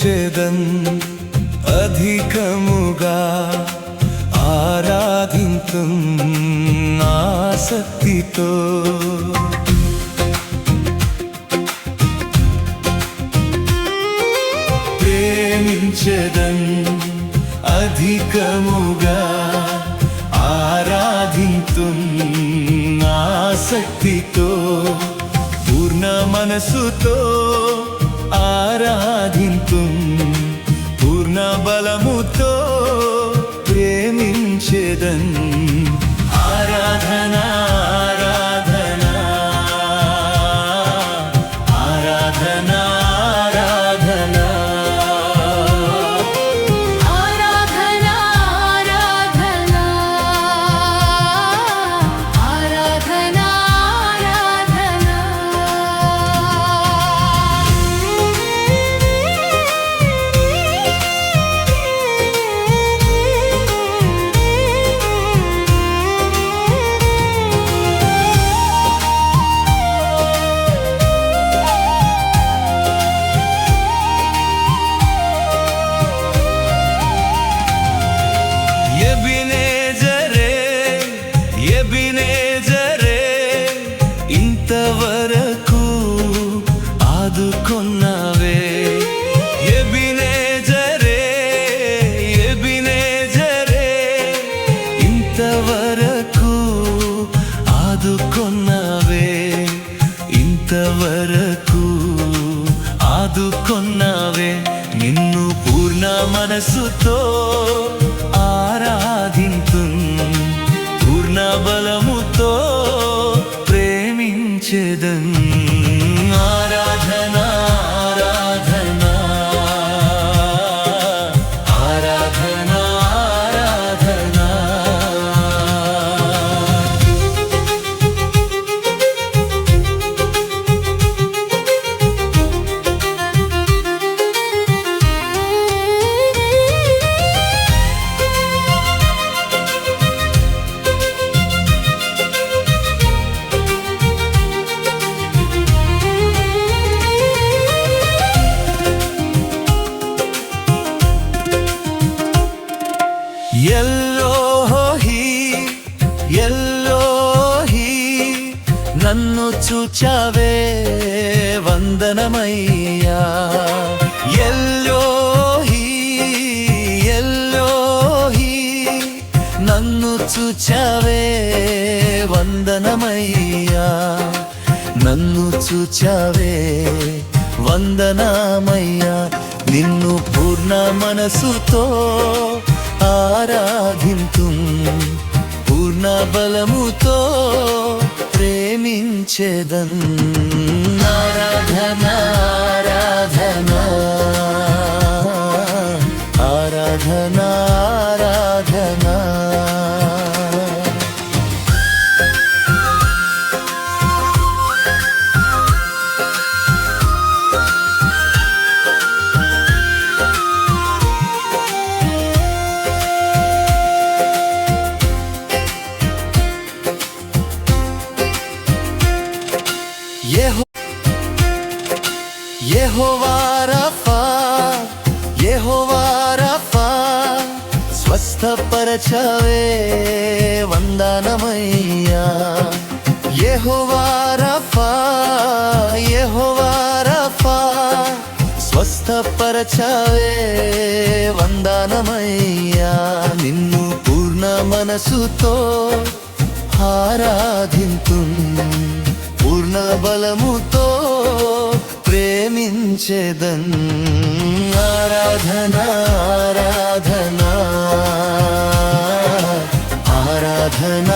ప్రేమించెదన్ అధికముగా ఆరాధింతున్ ఆసక్తితో ప్రేమించెదన్ అధికముగా ఆరాధింతున్ ఆసక్తితో పూర్ణ మనసుతో ఆరాధింతున్ పూర్ణ బలముతో ప్రేమించెదన్ ఆరాధన ఆరాధన ఆరాధన ఇంతవరకు ఆదుకొన్నావే ఎబినేజరే ఎబినేజరే ఇంతవరకు ఆదుకొన్నావే ఇంతవరకు ఆదుకొన్నావే నిన్ను పూర్ణ మనసుతో ఆరాధింతున్ పూర్ణ బలముతో ప్రేమించెదన్ ఆరాధన ఆరాధన ఆరాధన ఆరాధన ఎల్లోహి ఎల్లోహి నన్ను చూచావే వందనమయ్యా ఎల్లోహి ఎల్లోహి నన్ను చూచావే వందనమయ్యా నన్ను చూచావే వందనమయ్యా నిన్ను పూర్ణ మనసుతో ఆరాధింతున్ పూర్ణ బలముతో ప్రేమించెదన్ ఆరాధన ఆరాధన ఆరాధన ఆరాధన యెహోవా రఫా యెహోవా రఫా స్వస్థపరచవే వందనమయ్యా యెహోవా రఫా యెహోవా రఫా స్వస్థపరచవే వందనమయ్యా నిన్ను పూర్ణ మనసుతో ఆరాధింతున్ పూర్ణ బలముతో ప్రేమించెదన్ ఆరాధన ఆరాధన ఆరాధన